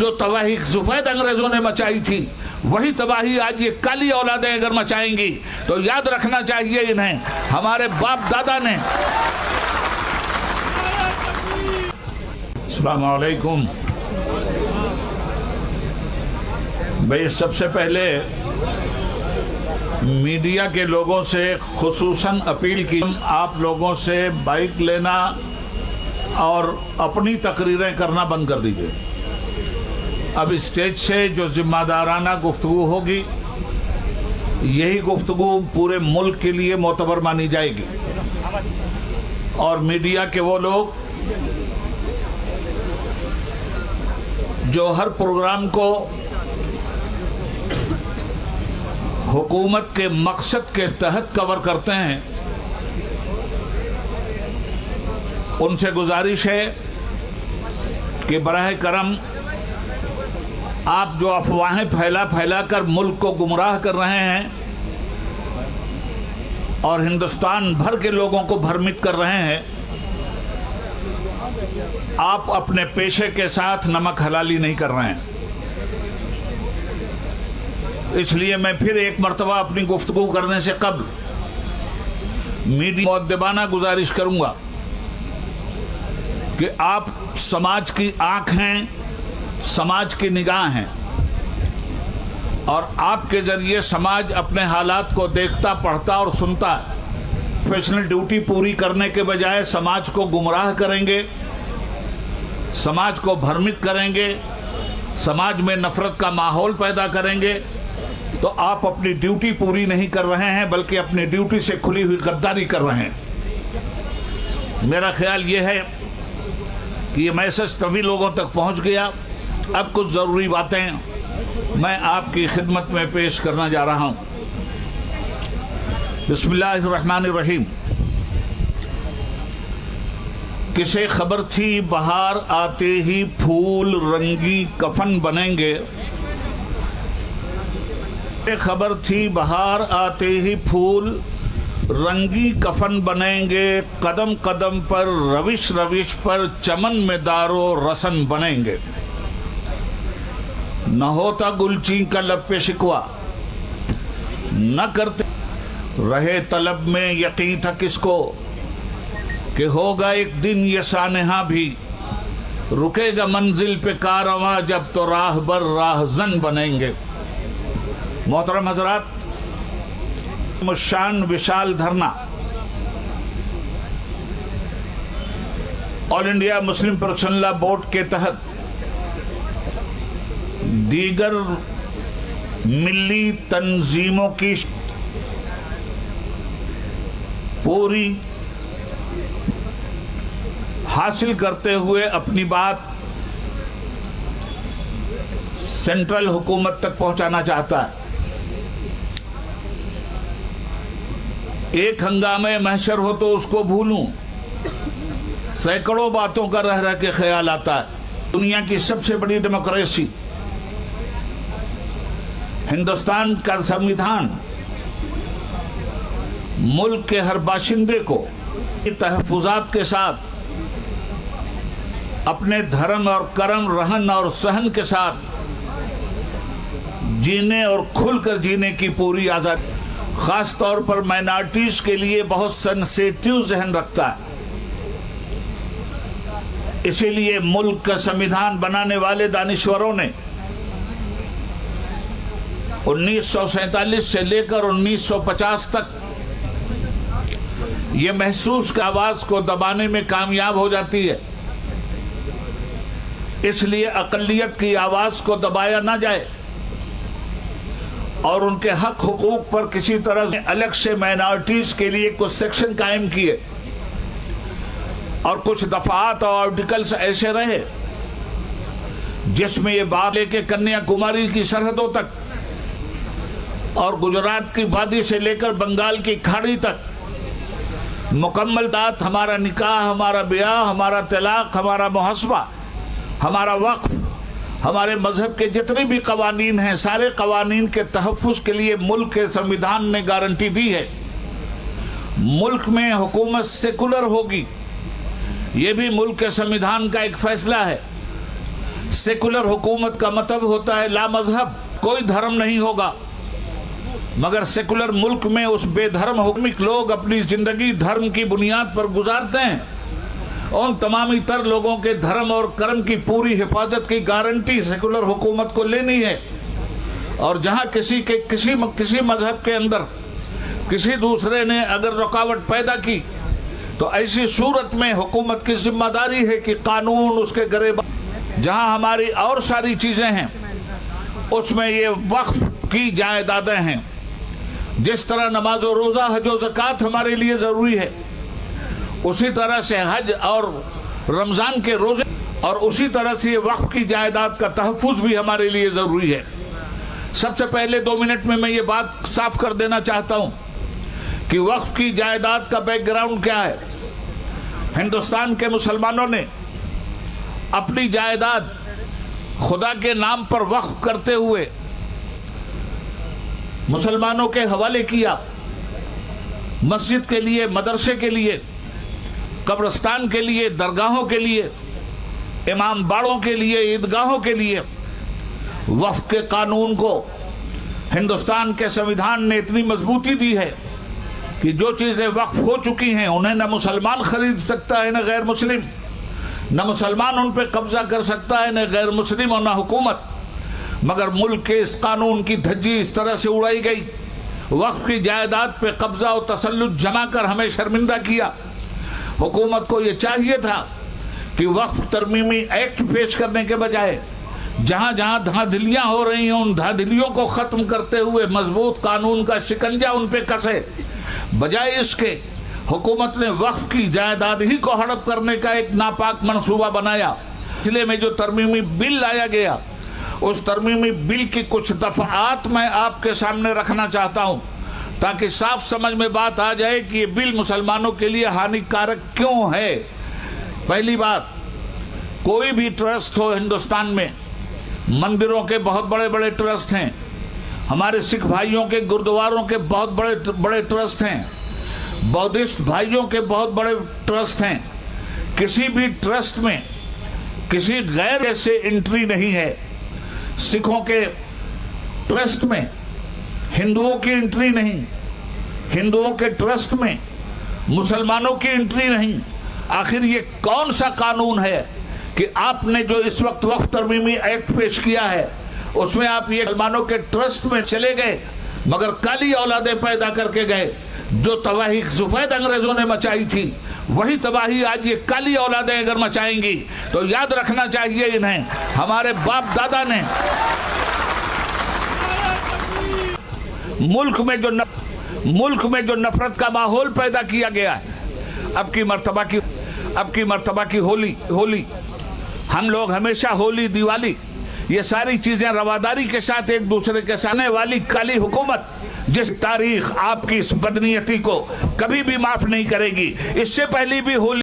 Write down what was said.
जो तबाही सफेद अंग्रेजों ने मचाई थी वही तबाही आज ये काली औलादें अगर मचाएंगी तो याद रखना चाहिए इन्हें हमारे बाप दादा ने। अस्सलाम वालेकुम भाई, सबसे पहले मीडिया के लोगों से खुसूसन अपील की, आप लोगों से बाइक लेना और अपनी तकरीरें करना बंद कर दीजिए। अब स्टेज से जो जिम्मेदाराना गुफ्तगू होगी यही गुफ्तगू पूरे मुल्क के लिए मोतबर मानी जाएगी। और मीडिया के वो लोग जो हर प्रोग्राम को हुकूमत के मकसद के तहत कवर करते हैं, उनसे गुजारिश है कि बराह करम आप जो अफवाहें फैला कर मुल्क को गुमराह कर रहे हैं और हिंदुस्तान भर के लोगों को भ्रमित कर रहे हैं, आप अपने पेशे के साथ नमक हलाली नहीं कर रहे हैं। इसलिए मैं फिर एक मर्तबा अपनी गुफ्तगू करने से कबल मीडिया मुअद्दबाना गुजारिश करूंगा कि आप समाज की आंख हैं, समाज की निगाह हैं और आपके जरिए समाज अपने हालात को देखता, पढ़ता और सुनता है। प्रोफेशनल ड्यूटी पूरी करने के बजाय समाज को गुमराह करेंगे, समाज को भ्रमित करेंगे, समाज में नफरत का माहौल पैदा करेंगे, तो आप अपनी ड्यूटी पूरी नहीं कर रहे हैं बल्कि अपनी ड्यूटी से खुली हुई गद्दारी कर रहे हैं। मेरा ख्याल ये है कि ये मैसेज तभी लोगों तक पहुंच गया। अब कुछ ज़रूरी बातें मैं आपकी खिदमत में पेश करना जा रहा हूं। बिस्मिल्लाहिर्रहमानिर्रहीम। किसे खबर थी बाहर आते ही फूल रंगी कफन बनेंगे, खबर थी बाहर आते ही फूल रंगी कफन बनेंगे, कदम कदम पर रविश रविश पर चमन में दारो रसन बनेंगे। न होता गुलची का लब पे शिकवा, न करते रहे तलब में यकीन था किसको कि होगा एक दिन ये सानहा भी, रुकेगा मंजिल पे कारवां जब तो राहबर राहजन बनेंगे। मोहतरम हजरात, मुशान विशाल धरना all India Muslim personal law board के तहत दीगर मिली तंजीमों की पूरी हासिल करते हुए अपनी बात सेंट्रल हुकूमत तक पहुंचाना चाहता है। एक हंगामे महशर हो तो उसको भूलूं, सैकड़ों बातों का रह रह के ख्याल आता है। दुनिया की सबसे बड़ी डेमोक्रेसी हिंदुस्तान का संविधान मुल्क के हर बाशिंदे को तहफ़्फ़ुज़ात के साथ अपने धर्म और कर्म, रहन और सहन के साथ जीने और खुलकर जीने की पूरी आज़ादी, खास तौर पर माइनॉरिटीज के लिए बहुत सेंसिटिव जहन रखता है। इसीलिए मुल्क का संविधान बनाने वाले दानिश्वरों ने 1947 से लेकर 1950 तक ये महसूस की आवाज को दबाने में कामयाब हो जाती है। इसलिए अक़लियत की आवाज को दबाया ना जाए और उनके हक हुकूक पर किसी तरह से अलग से माइनॉरिटीज के लिए कुछ सेक्शन कायम किए और कुछ दफात और आर्टिकल्स ऐसे रहे जिसमें ये बात लेके कन्याकुमारी की सरहदों तक और गुजरात की वादी से लेकर बंगाल की खाड़ी तक मुकम्मल दात, हमारा निकाह, हमारा ब्याह, हमारा तलाक, हमारा मुहस्बा, हमारा वक्फ, हमारे मजहब के जितने भी कवानीन हैं, सारे कवानीन के तहफ़्फ़ुज़ के लिए मुल्क के संविधान ने गारंटी दी है। मुल्क में हुकूमत सेकुलर होगी, ये भी मुल्क के संविधान का एक फैसला है। सेकुलर हुकूमत का मतलब होता है ला मजहब, कोई धर्म नहीं होगा। मगर सेकुलर मुल्क में उस बेधर्म हुक्मिक लोग अपनी जिंदगी धर्म की बुनियाद पर गुजारते हैं। उन तमामी तर लोगों के धर्म और कर्म की पूरी हिफाजत की गारंटी सेकुलर हुकूमत को लेनी है। और जहां किसी मजहब के अंदर किसी दूसरे ने अगर रुकावट पैदा की तो ऐसी सूरत में हुकूमत की जिम्मेदारी है कि कानून उसके गिरफ्तार। जहां हमारी और सारी चीजें हैं उसमें ये वक्फ की जायदादें हैं। जिस तरह नमाज और रोज़ा हज और ज़कात हमारे लिए ज़रूरी है, उसी तरह से हज और रमज़ान के रोज़े और उसी तरह से ये वक्फ की जायदाद का तहफ़्फ़ुज़ भी हमारे लिए ज़रूरी है। सबसे पहले 2 मिनट में मैं ये बात साफ कर देना चाहता हूँ कि वक्फ की जायदाद का बैकग्राउंड क्या है। हिंदुस्तान के मुसलमानों ने अपनी जायदाद खुदा के नाम पर वक्फ करते हुए मुसलमानों के हवाले किया। मस्जिद के लिए, मदरसे के लिए, कब्रिस्तान के लिए, दरगाहों के लिए, इमाम बाड़ों के लिए, ईदगाहों के लिए। वक्फ के कानून को हिंदुस्तान के संविधान ने इतनी मजबूती दी है कि जो चीज़ें वक्फ हो चुकी हैं उन्हें न मुसलमान खरीद सकता है न गैर मुस्लिम, न मुसलमान उन पर कब्जा कर सकता है न गैर मुस्लिम और न हुकूमत। मगर मुल्क के इस कानून की धज्जी इस तरह से उड़ाई गई, वक्फ की जायदाद पे कब्जा और तसल्लुत जमा कर हमें शर्मिंदा किया। हुकूमत को ये चाहिए था कि वक्फ तरमीमी एक्ट पेश करने के बजाय जहाँ जहाँ धांधलियाँ हो रही हैं उन धांधलियों को ख़त्म करते हुए मजबूत कानून का शिकंजा उन पे कसे। बजाय इसके हुकूमत ने वक्फ की जायदाद ही को हड़प करने का एक नापाक मंसूबा बनाया। इसलिए में जो तरमीमी बिल लाया गया, उस तरमीमी बिल की कुछ दफ़ात मैं आपके सामने रखना चाहता हूँ ताकि साफ समझ में बात आ जाए कि ये बिल मुसलमानों के लिए हानिकारक क्यों है। पहली बात, कोई भी ट्रस्ट हो हिंदुस्तान में, मंदिरों के बहुत बड़े बड़े ट्रस्ट हैं, हमारे सिख भाइयों के गुरुद्वारों के बहुत बड़े बड़े ट्रस्ट हैं, बौद्धिस्ट भाइयों के बहुत बड़े ट्रस्ट हैं। किसी भी ट्रस्ट में किसी गैर से एंट्री नहीं है। सिखों के ट्रस्ट में हिंदुओं की एंट्री नहीं, हिंदुओं के ट्रस्ट में मुसलमानों की एंट्री नहीं। आखिर ये कौन सा कानून है कि आपने जो इस वक्त वक्फ तरमीमी एक्ट पेश किया है उसमें आप ये मुसलमानों के ट्रस्ट में चले गए मगर काली औलादें पैदा करके गए। जो तबाही सफेद अंग्रेजों ने मचाई थी वही तबाही आज ये काली औलादें अगर मचाएंगी तो याद रखना चाहिए इन्हें, हमारे बाप दादा ने मुल्क में जो नफरत का माहौल पैदा किया गया है। अब की मर्तबा की होली हम लोग हमेशा होली, दिवाली, ये सारी चीजें रवादारी के साथ एक दूसरे के साथ आने वाली काली हुकूमत जिस तारीख आपकी इस बदनीयती को कभी भी माफ नहीं करेगी। इससे पहले भी होली